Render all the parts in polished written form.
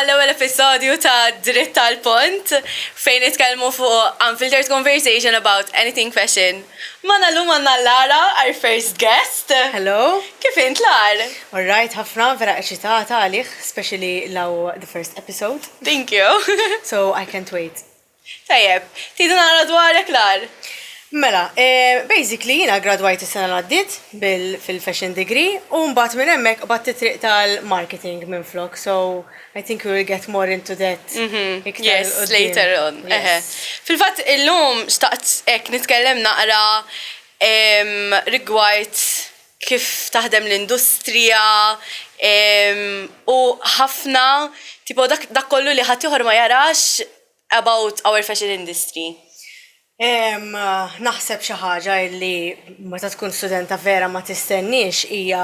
mal-ewwel episodju ta' Dritt Għall-Punt fejn nitkellmu fuq unfiltered conversation about anything fashion. Mana llum għandna Lara, our first guest. Hello. Kif int Lar? All right, ħafna vera eċitata għalih, especially law the first episode. Thank you. So I can't wait. Tajjeb, tidu nara dwarek Lar. Mela, basically jina gradwajt is-sena l-għaddit fil-fashion degree u mbagħad minn hemmhekk batti triq tal-marketing minn flok, so I think we will get more into that. Yes, later on. Fil-fatt illum xtaqt hekk nitkellem naqra rigward kif taħdem l-industrija u ħafna tipo dak kollu li ħadd ieħor ma jarax about our fashion industry. Naħseb xi ħaġa li meta tkun studenta vera ma tistenniex hija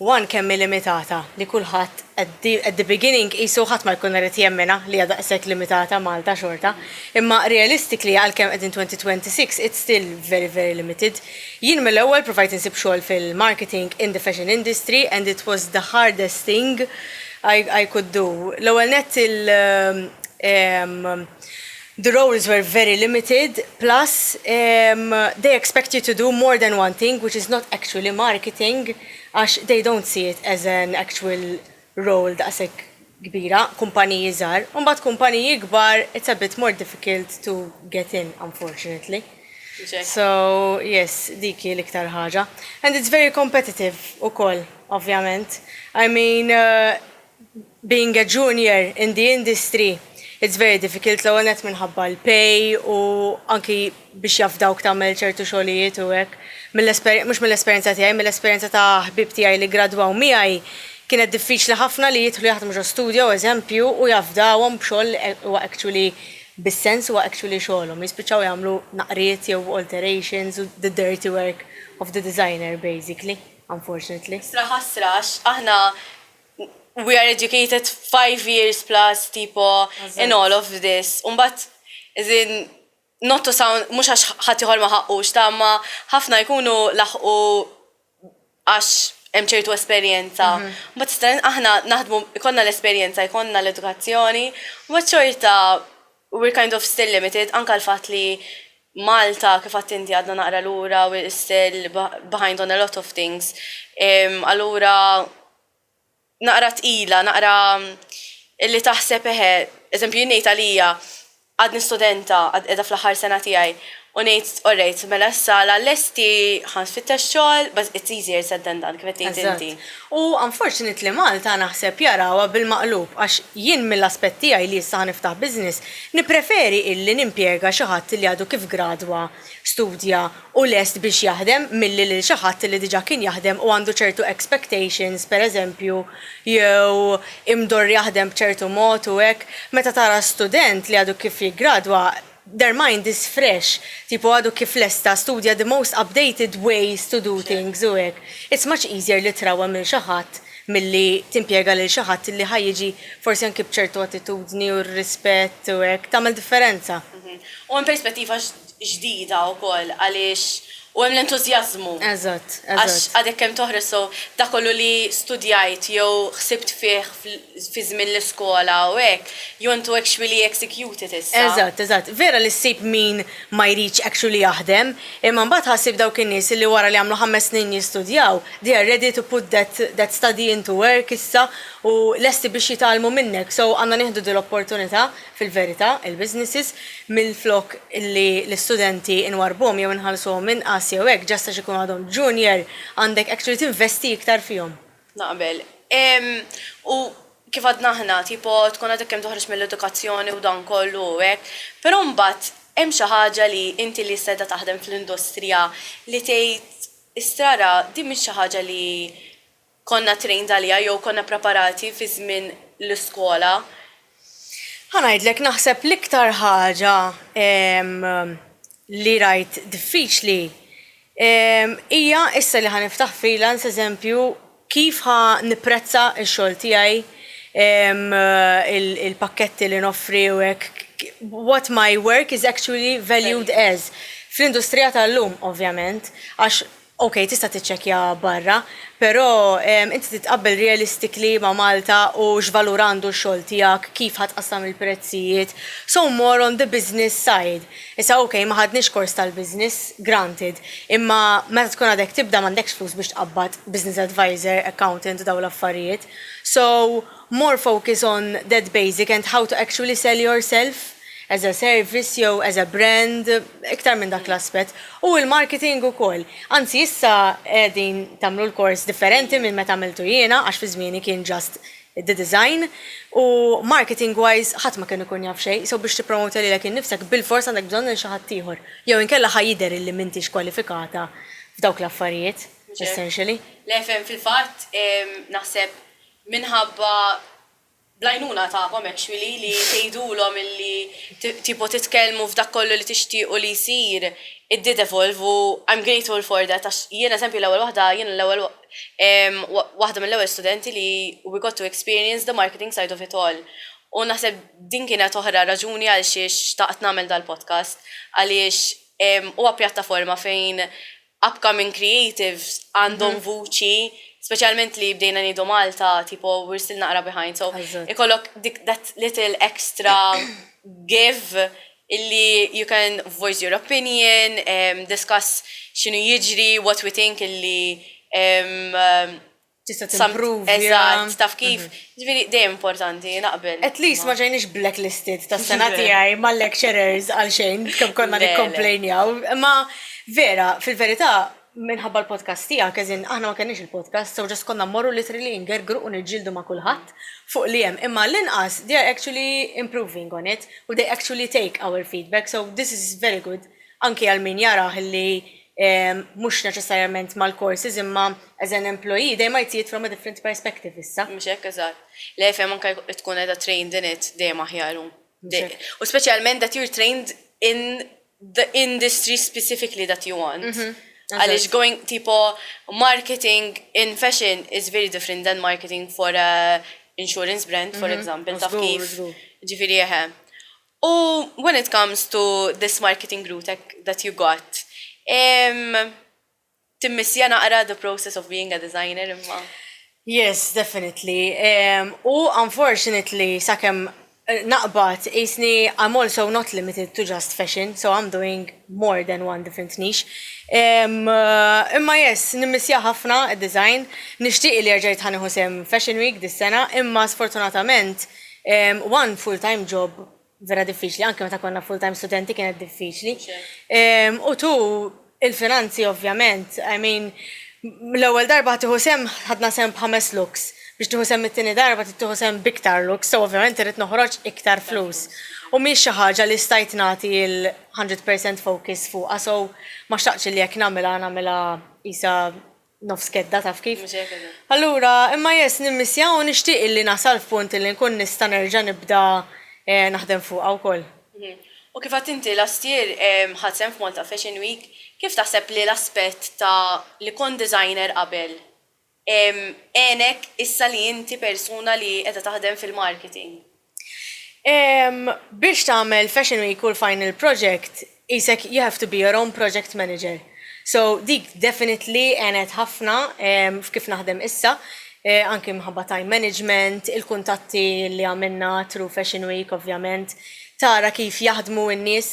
one kemm limitata li kulħadd at the beginning qisu ħadd ma jkun irid jemmena li hija daqshekk limitata Malta xorta. Imma realistically għalkemm qegħdin 2026 it's still very very limited. Jien mill-ewwel provajt insib xogħol fil-marketing in the fashion industry and it was the hardest thing I could do. L-ewwel net the roles were very limited, plus they expect you to do more than one thing, which is not actually marketing, as they don't see it as an actual role daqshekk kbira, kumpaniji żgħar. U mbagħad kumpaniji kbar, it's a bit more difficult to get in, unfortunately. So, yes, diki l-iktar ħaġa. And it's very competitive ukoll, ovvjament. I mean, being a junior in the industry, it's very difficult l għonet minħabba l-pay u anki biex jafdawk tagħmel ċertu xogħlijiet u hekk. Mhux mill-esperjenza tiegħi, mill-esperjenza ta' ħbib tiegħi li gradwaw miegħi kienet diffiċli ħafna li jidħlu jaħdmu ġo studio eżempju u jafdawhom b'xogħol huwa actually bis-sens huwa actually xogħolhom. Jispiċċaw jagħmlu naqriet jew alterations u the dirty work of the designer basically, unfortunately. Ħasrax, aħna we are educated 5 years plus tipo in all of this. Umbat, as in, not to sound, mux għax ħatiħor ma ħaqqux, ta' ma ħafna jkunu laħqu għax emċertu esperienza. Umbat, stran aħna naħdmu, ikonna l-esperienza, ikonna l-edukazzjoni, umbat xorta, we're kind of still limited, anka l-fat li Malta, kif inti għadna naqra l-ura, we're still behind on a lot of things. Allura, naqra tqila, naqra illi taħseb eżempju jnejt għalija għadni studenta għadda fl-aħħar sena tiegħi u ngħid alright, mela s-sala lesti ħanfittex xogħol, but it's easier said than done, kif qed inti. U unfortunately Malta naħseb jarawha bil-maqlub għax jien mill-aspett tiegħi li issa niftaħ business nippreferi illi nimpjega xi ħadd li għadu kif gradwa, studja u lest biex jaħdem milli lil xi ħadd li diġà kien jaħdem u għandu ċertu expectations, pereżempju, jew imdor jaħdem b'ċertu mod u hekk. Meta tara student li għadu kif jiggradwa, their mind is fresh, tipo għadu kif lesta studja the most updated ways to do things u hekk. It's much easier li trawa minn xi ħadd milli timpjega lil xi ħadd li ħajjiġi forsi anke b'ċertu attitudni u rispett u hekk tagħmel differenza. U hemm perspettiva ġdida wkoll għaliex u hemm l-entużjażmu. Eżatt. Għax għadek kemm toħroġ so dak kollu li studjajt jew ħsibt fih fi żmien l-iskola u hekk, you want to actually execute it issa. Eżatt. Vera li ssib min ma jridx actually jaħdem, imma mbagħad ħassib dawk in-nies li wara li għamlu 5 snin jistudjaw, they are ready to put that study into work issa u lesti biex jitgħallmu minnek. So għandna nieħdu din l-opportunità fil-verità il-businesses mill-flok li l-istudenti inwarbhom jew inħallsuhom inqas jew hekk ġasta xi jkun għadhom junior għandek actually tinvesti iktar fihom. Naqbel. U kif għadna aħna, tipo tkun għadek kemm toħroġ mill-edukazzjoni u dan kollu u hekk, però mbagħad hemm xi ħaġa li inti li sedda taħdem fl-industrija li tgħid istrara din mhix xi ħaġa li konna trained għalija jew konna preparati fi żmien l-iskola. Ħanajdlek naħseb l-iktar ħaġa li rajt diffiċli hija issa li ħaniftaħ freelance eżempju kif ħa nipprezza x-xogħol tiegħi il-pakketti li noffri u hekk what my work is actually valued as fl-industrija tal-lum ovvjament għax okay, tista' tiċċekkja barra, però inti titqabbel realistically ma' Malta u x'valur għandu x-xogħol tiegħek, kif ħatqassam il-prezzijiet. So more on the business side. Issa okay, ma ħadniex kors tal-business, granted, imma meta tkun għadek tibda m'għandekx flus biex tqabbad business advisor, accountant u dawn l-affarijiet. So more focus on that basic and how to actually sell yourself as a service, jew as a brand, iktar minn dak l-aspet. U il-marketing u koll. Anzi, issa edin tamlu l-kors differenti minn meta għamiltu jiena, għax fi żmieni kien just the design. U marketing-wise, ħadd ma kien ikun jaf xejn, so biex tippromota lilek innifsek bil-fors għandek bżonn il xi ħadd ieħor. Jew inkella ħajjider illi m'intix kwalifikata f'dawk l-affarijiet, essentially. L-FM fil-fatt naħseb minħabba blajnuna ta'kom actually li tgħidulhom illi tipo titkellmu f'dak kollu li tixtiequ li jsir, it did evolve u I'm grateful for that. Għax jiena eżempju l-ewwel waħda mill-ewwel studenti li we got to experience the marketing side of it all. U naħseb din kienet oħra raġuni għal xiex taqt nagħmel dal-podcast għaliex huwa pjattaforma fejn upcoming creatives għandhom vuċi. Specialment li bdejna nidu Malta, tipo, we're still naqra behind. So, ikollok that little extra give illi you can voice your opinion, discuss xinu jiġri, what we think illi tista' timprove. Eżatt, taf kif. Ġifieri dejjem importanti, naqbel. At least ma ġejniex blacklisted tas-sena tiegħi mal-lecturers għal xejn kemm konna nikkomplejnjaw. Ma vera, fil-verità, minħabba l-podcast tiegħek, eżin aħna ma kenniex il-podcast, so ġast konna mmorru literally ingergru u niġġieldu ma' kulħadd fuq li hemm. Imma l-inqas they are actually improving on it u they actually take our feedback, so this is very good. Anki għal min jara li mhux neċessarjament mal-courses imma as an employee they might see it from a different perspective issa. Mhux hekk eżatt. L-FM anke tkun qiegħda trained in it dejjem aħjar. U speċjalment that you're trained in the industry specifically that you want. Għalix going tipo marketing in fashion is very different than marketing for a insurance brand, for example. Taf kif. Ġifiri jeħe. U when it comes to this marketing route that you got, timmissja naqra the process of being a designer imma? Yes, definitely. U unfortunately, sakemm naqbat, isni, I'm also not limited to just fashion, so I'm doing more than one different niche. Imma yes, nimmissja ħafna id-design, nixtieq li rġajt ħaniħu sem Fashion Week dis-sena, imma sfortunatament one full-time job vera diffiċli, anke meta konna full-time studenti kienet diffiċli. U tu, il-finanzi ovvjament, I mean, l-ewwel darba tieħu sem ħadna sem b'5 looks. Biex tieħu sem it-tieni darba tieħu sem biktar looks, so ovvjament irid noħroġ iktar flus. U mhix xi ħaġa li stajt nagħti il-100% focus fuqha, so ma xtaqx li jekk nagħmilha isa nofs kedda taf kif. Allura, imma jes nimmissja u nixtieq li nasal f'punt li nkun nista' nerġa' nibda naħdem fuqha wkoll. U kif għadt inti last year ħadsem f'Malta Fashion Week, kif taħseb li l-aspett ta' li kon designer qabel enek issa li inti persuna li qiegħda taħdem fil-marketing? Biex tagħmel Fashion Week u l-final project, isek you have to be your own project manager. So dik definitely għenet ħafna f'kif naħdem issa, anki mħabba time management, il-kuntatti li għamilna through Fashion Week ovvjament, tara kif jaħdmu n-nies,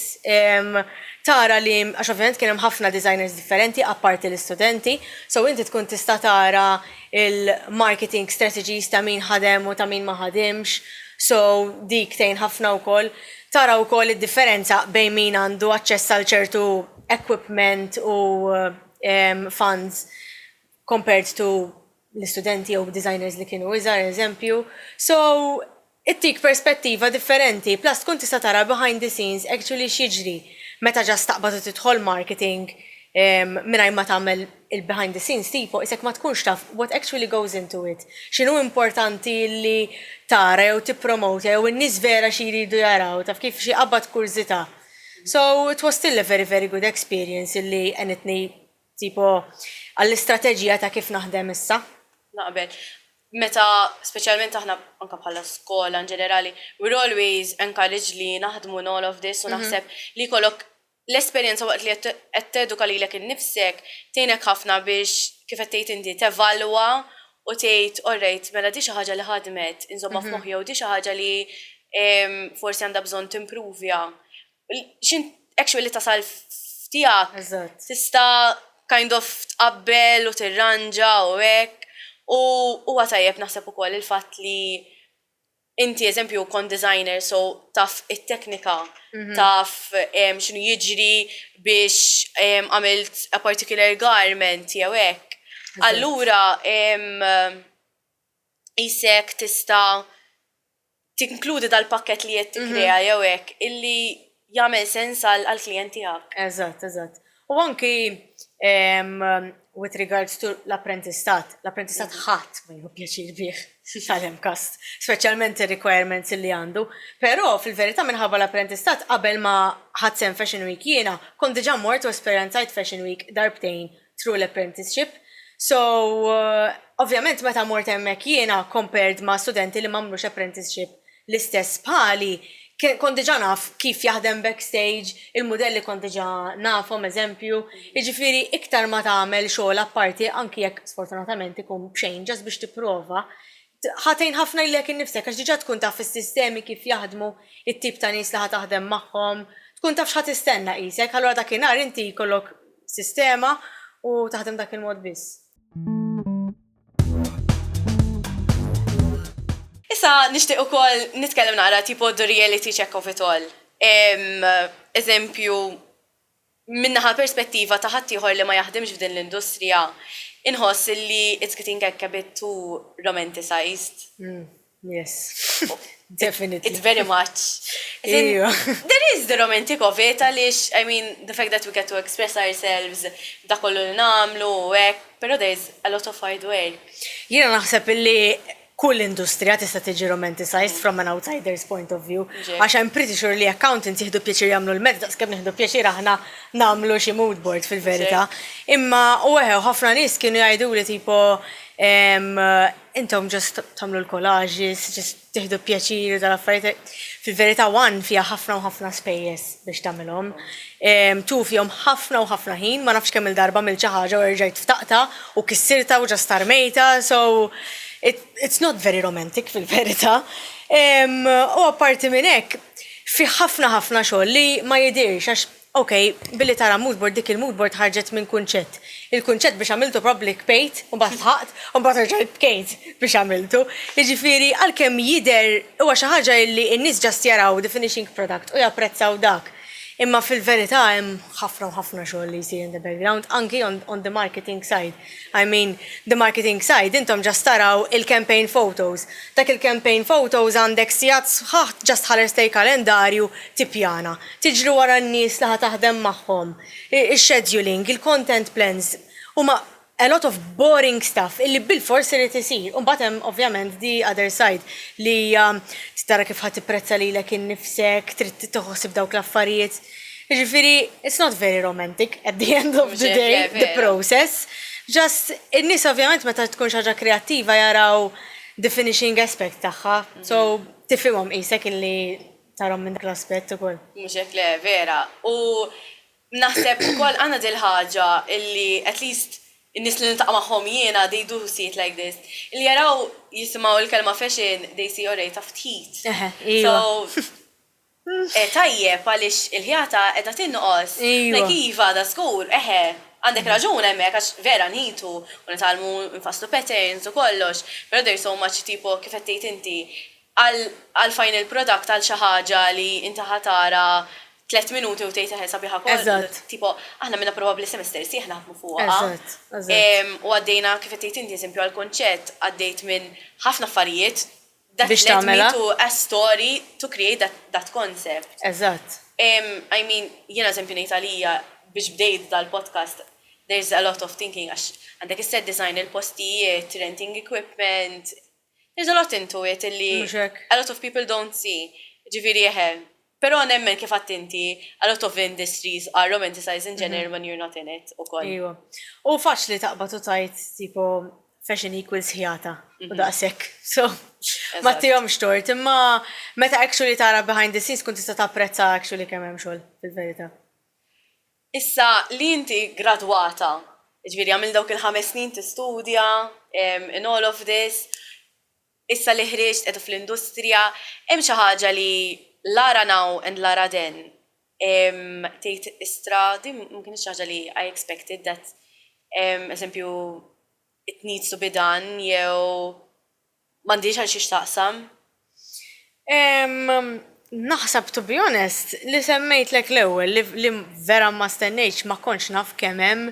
tara li, għax ovvjament kien hemm ħafna designers differenti apparti l-istudenti, so inti tkun tista' tara il-marketing strategies ta' min ħadem u ta' min ma ħademx, so dik tgħin ħafna wkoll. Tara wkoll id-differenza bejn min għandu aċċess għal ċertu equipment u funds compared to l-istudenti u designers li kienu iżgħar eżempju. So it-tik perspettiva differenti, plus tkun tista' tara behind the scenes actually x'jiġri meta ġast taqbad u tidħol marketing mingħajr ma tagħmel il-behind the scenes tipo, isek ma tkunx taf what actually goes into it. X'inhu importanti li tara jew tippromota jew in-nies vera xi jridu jaraw taf kif xi qabad kurzità. So it was still a very very good experience illi għenitni tipo għall-istrateġija ta' kif naħdem issa. Naqbel. Meta, speċjalment aħna anka bħala skola in ġenerali, we're always encouraged li naħdmu in all of this u naħseb li kollok l-esperjenza waqt li qed teduka lilek innifsek tgħinek ħafna biex kif qed tgħid inti tevalwa u tgħid alright mela di xi ħaġa li ħadmet insomma f'moħħi jew di xi ħaġa li forsi għandha bżonn timprovja. Actually tasal f'tiegħek tista' kind of tqabbel u tirranġa u hekk u huwa tajjeb naħseb ukoll il-fatt li inti eżempju kont designer so taf it-teknika taf x'inhu jiġri biex għamilt a particular garment jew hekk. Allura isek tista' tinkludi dal-pakket li qed tikkrea jew hekk illi jagħmel sens għall-klijent tiegħek. Eżatt. U anki with regards to l-apprentistat ħadd ma jieħu pjaċir bih tal-MCAST, speċjalment ir-requirements li għandu. Però fil-verità minħabba l-apprentistat qabel ma ħadsem Fashion Week jiena kont diġà mort u esperjenzajt Fashion Week darbtejn through l-apprenticeship. So, ovvjament meta mort hemmhekk jiena compared ma' studenti li m'għamlux apprenticeship l-istess bħali, kont diġà naf kif jaħdem backstage, il-modelli kont diġà nafhom eżempju, jiġifieri iktar ma tagħmel xogħol apparti anki jekk sfortunatament ikun b'xejn ġas biex tipprova, ħatejn ħafna ilek innifsek għax diġà tkun taf is-sistemi kif jaħdmu, it-tip ta' nies li ħataħdem magħhom, tkun taf x'ħad tistenna qisek, allura dakinhar inti jkollok sistema u taħdem dak il-mod biss. Issa nixtieq ukoll nitkellem nara tipo the reality check of it all. Eżempju, minnaħa perspettiva ta' ħadd ieħor li ma jaħdimx f'din l-industrija, inħoss li it's getting a bit too romanticized. Yes, definitely. It's very much. There is the romantic of it, għaliex, I mean, the fact that we get to express ourselves, da kollu li nagħmlu, pero there is a lot of hard work. Jiena naħseb illi kull industrija tista' tiġi romanticized from an outsider's point of view. Għax I'm pretty sure li accountants jieħdu pjaċir jagħmlu l-mezz, daqskemm nieħdu pjaċir aħna nagħmlu xi mood board fil-verità. Imma ħafna nies kienu jgħiduli tipo intom ġust tagħmlu l-collages, ġust tieħdu pjaċir tal-affarijiet. Fil-verità fiha ħafna u ħafna spejjeż biex tagħmilhom. Fihom ħafna u ħafna ħin, ma nafx kemm il-darba mill xi ħaġa u rġajt ftaqta u kissirta u ġast tarmejta, so it's not very romantic fil-verità. U apparti minn hekk, fi ħafna xogħol li ma jidirx għax billi tara moodboard dik il-moodboard ħarġet minn kunċett. Il-kunċett biex għamiltu public paid, u mbagħad ħaqt, u mbagħad rġajt bkejt biex għamiltu. Jiġifieri għalkemm jidher huwa xi ħaġa li n-nies ġast jaraw the finishing product u japprezzaw dak. Imma fil-verità hemm ħafna xogħol li jsir in the background, anki on the marketing side. I mean, the marketing side, intom ġast taraw il-campaign photos. Dak il-campaign photos għandek sigħat sħaħ ġast ħares tej kalendarju tippjana. Tiġru wara n-nies li taħdem magħhom, il-scheduling, il-content plans, huma a lot of boring stuff illi bil-forsi li tisir. Mbagħad hemm ovvjament the other side li tara kif ħadd tipprezza lilek innifsek, trid toħosib dawk l-affarijiet. Jiġifieri it's not very romantic at the end of the day, the process. Just in-nies ovvjament meta tkun xi ħaġa kreattiva jaraw the finishing aspect tagħha. So tifhimhom qisek illi tarhom minn dak l-aspett ukoll. Mhux hekk le vera. U naħseb ukoll għandna dil ħaġa illi at least in-nies li niltaqa' magħhom jiena they do see it like this. Illi jaraw jisimgħu l-kelma fashion they see already ta' ftit. So tajjeb għaliex il-ħjata qiegħda tinqos. Like iva da school, għandek raġun hemmhekk għax vera nitu u nitalmu nfasslu patterns u kollox. Però there's so much tipo kif qed tgħid inti għal final product għal xi ħaġa li inti ħatara 3 minuti u tgħid sabiħa koll. Tipo aħna minna probabbli semester sieħ naħdmu fuqha. U għaddejna kif qed tgħid inti eżempju għal konċett għaddejt minn ħafna affarijiet that led me to a story to create that concept. Eżatt. I mean, jiena eżempju ngħid għalija biex bdejt dal-podcast, there's a lot of thinking għax għandek is-set design il-postijiet, renting equipment. There's a lot into it illi a lot of people don't see. Ġifieri Però nemmen kif inti, a lot of industries are romanticized in general when you're not in it ukoll. Iwa. U faċli taqbad u tajt tipo fashion equals ħjata u daqshekk. So ma tihomx tort, imma meta actually tara behind the scenes kun tista' tapprezza actually kemm hemm xogħol fil-verità. Issa li inti gradwata, ġviri għamil dawk il-5 snin tistudja, in all of this, issa li ħriġt edu fl-industrija, hemm xi ħaġa li Lara now and Lara then. Tejt istra, di mumkin xi ħaġa li I expected that, eżempju, it needs to be done, jew m'għandix għal xiex taqsam. Naħseb, to be honest, li semmejt lek l-ewwel li vera ma stennejx ma konx naf kemm hemm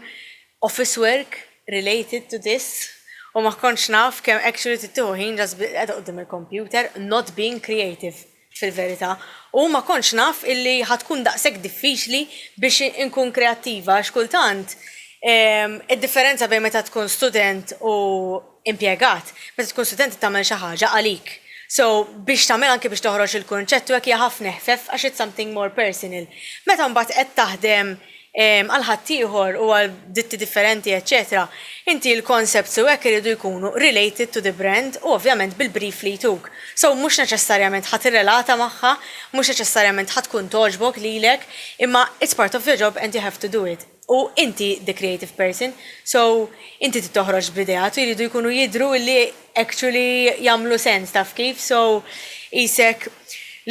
office work related to this u ma konx naf kemm actually tittuħu ħin ġas qiegħda qudiem il-computer not being creative fil-verità. U ma konx naf illi ħatkun daqshekk diffiċli biex inkun kreattiva x'kultant id-differenza bejn meta tkun student u impjegat, meta tkun student tagħmel xi ħaġa għalik. So, biex tagħmel anke biex toħroġ il-kunċett hekk hija ħafna ħfef għax it's something more personal. Meta mbagħad qed taħdem għal ħaddieħor u għal ditti differenti, eċetera, inti l-concepts u hekk iridu jkunu related to the brand u ovvjament bil-brief li jtuk. So, mhux neċessarjament ħadd irrelata magħha, mhux neċessarjament ħadd tkun toġbok lilek, imma it's part of your job and you have to do it. U inti the creative person, so inti titoħroġ b'idejat u jridu jkunu jidru li actually jagħmlu sens taf kif, so isek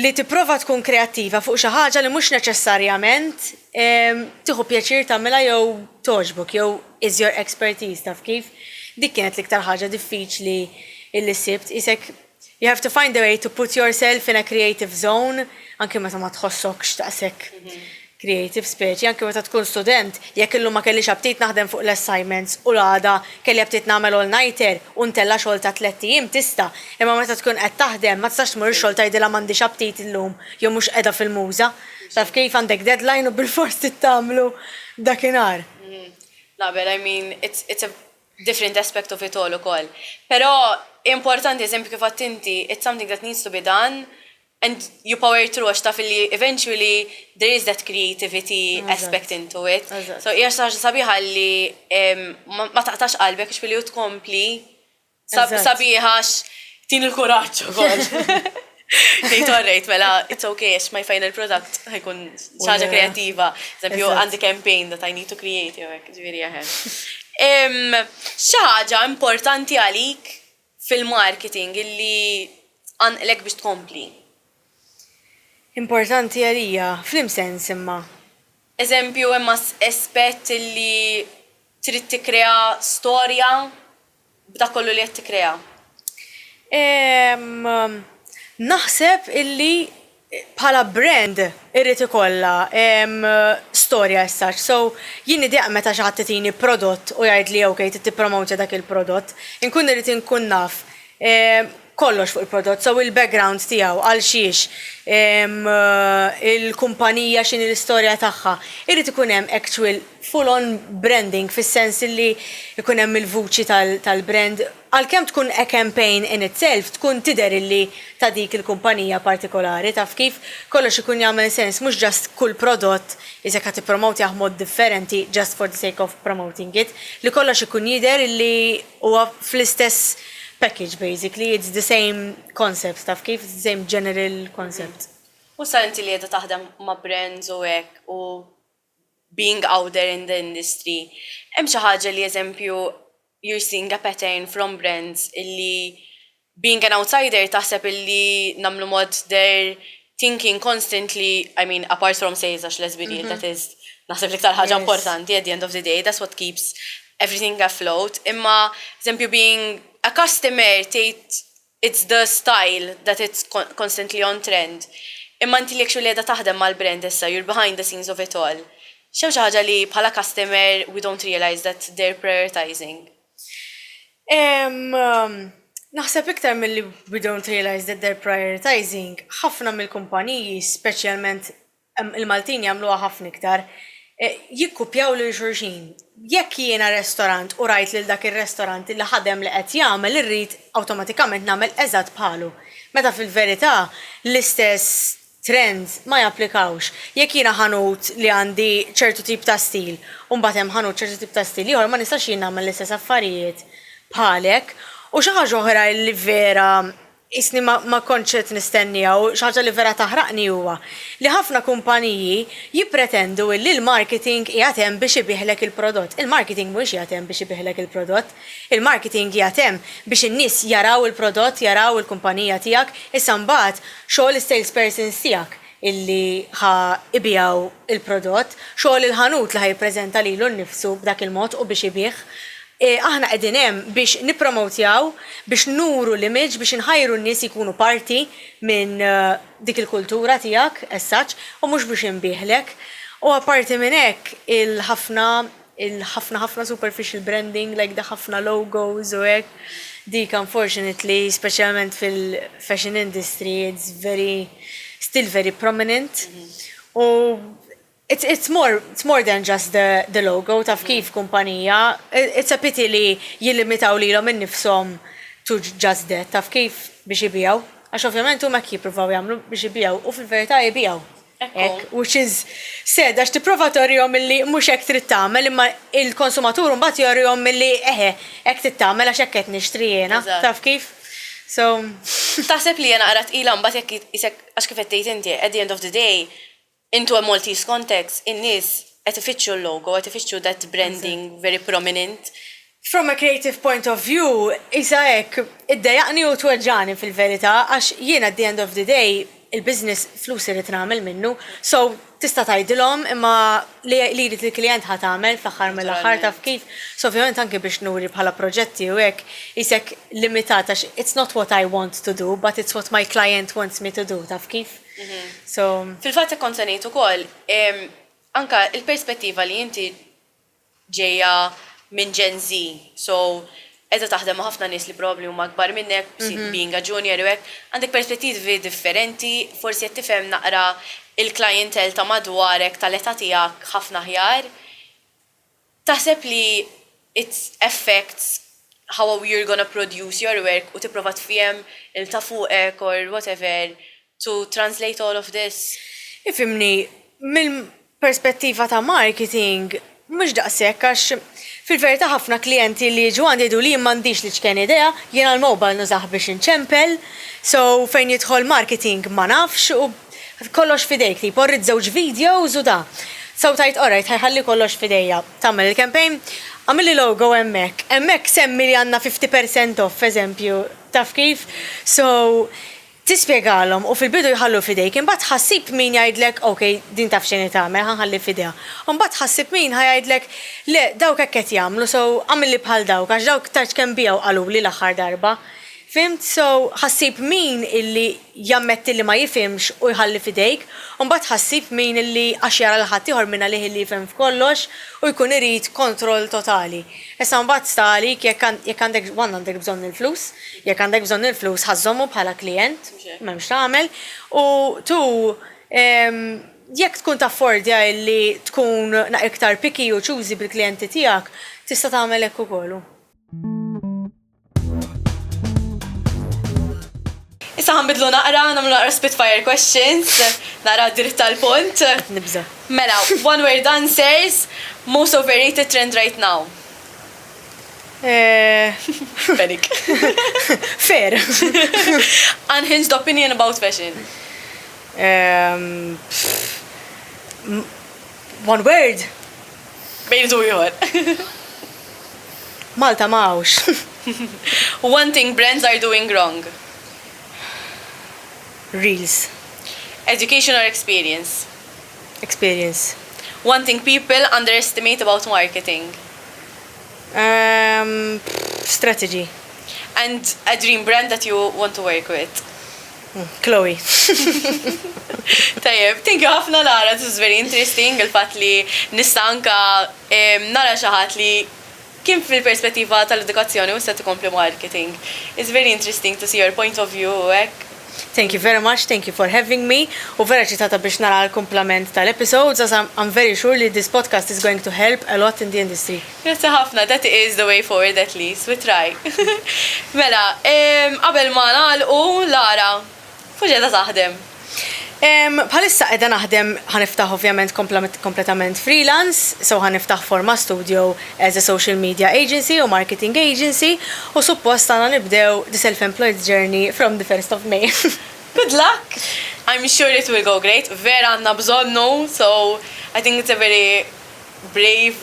li tipprova tkun kreattiva fuq xi ħaġa li mhux neċessarjament tieħu pjaċir tagħmilha jew toġbok jew is your expertise taf kif. Dik kienet l-iktar ħaġa diffiċli illi sibt. Isek you have to find a way to put yourself in a creative zone anke meta ma tħossokx taqsek creative speċi, anke meta tkun student, jekk illum ma kellix aptit naħdem fuq l-assignments u l-għada kelli aptit nagħmel all-nighter u ntella xogħol ta' 3 ijiem tista', imma meta tkun qed taħdem ma tistax tmur ix-xogħol tgħidilha m'għandix aptit illum jew mhux qiegħda fil-muża. Taf kif għandek deadline u bil-fors tittamlu dakinhar. Naqbel, I mean, it's a different aspect of it all ukoll. Però importanti eżempju kif għadt inti, it's something that needs to be done. And you power through għax taf li eventually there is that creativity aspect into it. So hija xi ħaġa sabiħa li ma taqtax qalbek x'billi u tkompli sabiħa tin il-kuraġġ ukoll. Tgħid alright, mela it's okay għax my final product ħajkun xi ħaġa kreattiva. Eżempju għandi campaign that I need to create jew hekk ġifieri aħen. Xi ħaġa importanti għalik fil-marketing illi għandek biex tkompli. Importanti għalija, fl-imsens imma. Eżempju, imma aspett li trid tikkrea storja b'da kollu li qed tikkrea. Naħseb illi bħala brand irrid ikollha storja as such. So jien idea meta xi ħadd titini prodott u jgħid li okej tippromowtja dak il-prodott, inkun irid inkun naf kollox fuq il-prodott, so il-background tiegħu għal xiex il-kumpanija x'inhi l-istorja tagħha. Irid ikun hemm actual full-on branding fis-sens li ikun hemm il-vuċi tal-brand għalkemm tkun a campaign in itself tkun tidher illi ta' dik il-kumpanija partikolari taf kif kollox ikun jagħmel sens mhux just kull prodott iżek qed tippromowti mod differenti just for the sake of promoting it, li kollox ikun jidher illi huwa fl-istess package basically, it's the same concept, taf kif, it's the same general concept. U sa inti li qiegħda taħdem ma' brands u hekk u being out there in the industry, hemm xi ħaġa li eżempju you're seeing a pattern from brands illi being an outsider taħseb illi nagħmlu mod they're thinking constantly, I mean, apart from sales għax let's be real, that is naħseb l-iktar ħaġa importanti at the end of the day, that's what keeps everything afloat. Imma eżempju being a customer it's the style that it's constantly on trend. Imma inti li actually qiegħda taħdem mal-brand issa, you're behind the scenes of it all. Xemm xi ħaġa li bħala customer we don't realize that they're prioritizing. Naħseb iktar milli we don't realize that they're prioritizing, ħafna mill-kumpaniji, speċjalment il-Maltin jagħmluha ħafna iktar, jikkupjaw lil xulxin. Jekk jiena restorant u rajt lil dak ir-restorant li ħadem li qed jagħmel irrid awtomatikament nagħmel eżatt bħalu. Meta fil-verità l-istess trends ma japplikawx. Jekk jiena ħanut li għandi ċertu tip ta' stil, u mbagħad hemm ħanut ċertu tip ta' stil ieħor ma nistax jien nagħmel l-istess affarijiet bħalek. U xi ħaġa oħra li vera isni ma konċet nistennijaw, xaġa li vera taħraqni huwa li ħafna kumpaniji jippretendu li l-marketing jgħatem biex ibiħlek il-prodott. Il-marketing mhux jgħatem biex ibiħlek il-prodott. Il-marketing jgħatem biex in-nies jaraw il-prodott, jaraw il-kumpanija tiegħek, issa mbagħad xogħol is-salespersons tiegħek illi ħa ibijaw il-prodott, xogħol il-ħanut li ħa jippreżenta lilu nnifsu b'dak il-mod u biex ibih. Aħna qegħdin hemm biex nippromotjaw, biex nuru l-image, biex inħajru n-nies ikunu parti minn dik il-kultura tiegħek as such u mhux biex inbieħlek. U apparti minn hekk il-ħafna superficial branding, like da ħafna logos u hekk. Dik unfortunately, specialment fil-fashion industry, it's still very prominent. U it's more than just the logo, taf kif kumpanija. It's a pity li jillimitaw lilhom innifshom to just that, taf kif biex ibijaw. Għax ovvjament huma jippruvaw jagħmlu biex ibijaw u fil-verità ibijaw. Which is said, għax tipprova torihom milli mhux hekk trid tagħmel, imma il-konsumatur mbagħad jorihom milli hekk trid tagħmel għax hekk qed nixtri jiena, taf kif? So taħseb li jena qarat ilha mbagħad jekk isek għax kif qed tgħid inti at the end of the day into a Maltese context, in-nies qed ifittxu l-logo, qed ifittxu that branding very prominent. From a creative point of view, isa hekk iddejjaqni u tweġġani fil-verità għax jien at the end of the day il-business flus irid nagħmel minnu, so tista' tgħidilhom imma li jrid il-klijent ħa tagħmel fl-aħħar mill-aħħar taf kif. So ovvjament anke biex nuri bħala proġetti u hekk isek limitat għax it's not what I want to do, but it's what my client wants me to do, taf kif? So fil-fatt kont se ngħid ukoll anka il-perspettiva li inti ġejja minn Gen Z, so qiegħda taħdem ma' ħafna nies li probably huma akbar minnek, being a junior u hekk, għandek perspettivi differenti, forsi qed tifhem naqra il-klientel ta' madwarek tal-età tiegħek ħafna ħjar. Taħseb li it affects how you're gonna produce your work u tipprova tfiem il-ta' fuqek or whatever to translate all of this? Ifimni, mill-perspettiva ta' marketing, mhux daqshekk għax fil-verità ħafna klijenti li ġu għandi jgħidu li m'għandix li ċkien idea, jiena l-mobile nużaħ biex inċempel, so fejn jidħol marketing ma nafx u kollox fidejk, tipo rrid żewġ videos u da. So tajt, alright, ħajħalli kollox fidejja. Tagħmel il-campaign, għamilli logo hemmhekk semmi li għandna 50% off, eżempju, taf kif? So tispjegalhom u fil-bidu jħallu fidejk, imbagħad ħassib min jgħidlek, okay, din taf x'inhi tagħmel, ħanħalli fidejha. U mbagħad ħassib min ħajdlek, le, dawk hekk qed jagħmlu, so għamilli bħal dawk għax dawk tarġ kemm bijaw qaluli l-aħħar darba. Fimt, so ħassib min illi jammetti li ma jifimx u jħalli fidejk, u mbagħad ħassib min illi għax jara l-ħadd ieħor minn għalih illi jifhem f'kollox u jkun irid kontroll totali. Issa mbagħad stalik jekk għandek bżonn il-flus, jekk għandek bżonn il-flus ħażommu bħala klijent, m'hemmx tagħmel, u tu jekk tkun taffordja illi tkun iktar picky u choosy bil-klijenti tiegħek, tista' tagħmel hekk ukoll. Issa ħanbidlu naqra, nagħmlu naqra spitfire questions, naqra dritt tal-punt. Nibża. Mela, one word answers, most overrated trend right now. Panic. Fair. Unhinged opinion about fashion. One word. Bejn tu ieħor. Malta mawx. One thing brands are doing wrong. Reels. Education or experience? Experience. One thing people underestimate about marketing? Strategy. And a dream brand that you want to work with? Chloe. Tajjeb, thank you ħafna Lara, this is very interesting, il-fatt li nista' anka nara xi ħadd li kien fil-perspettiva tal-edukazzjoni u se tkompli marketing. It's very interesting to see your point of view hekk. Thank you very much, thank you for having me. U vera ċitata biex nara l-komplament tal-episodes, as I'm very sure that this podcast is going to help a lot in the industry. Grazie ħafna, that is the way forward at least, we try. Mela, qabel ma nagħlqu Lara, fuġeda taħdem? Bħalissa edha naħdem ħaniftaħ ovvjament kompletament freelance, so ħaniftaħ Forma Studio as a social media agency u marketing agency u suppost għana nibdew the self-employed journey from the 1st of May. Good luck! I'm sure it will go great. Vera għanna bżonnu, so I think it's a very brave,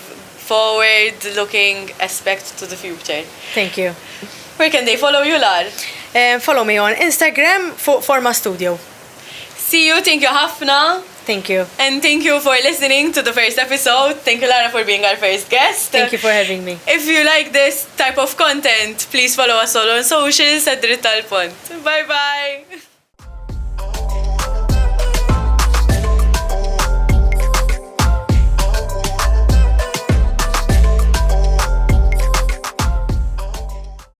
forward-looking aspect to the future. Thank you. Where can they follow you, Lar? Follow me on Instagram for Forma Studio. See you, thank you ħafna. Thank you. And thank you for listening to the first episode. Thank you, Lara, for being our first guest. Thank you for having me. If you like this type of content, please follow us all on socials at Dritt Għall-Punt. Bye-bye.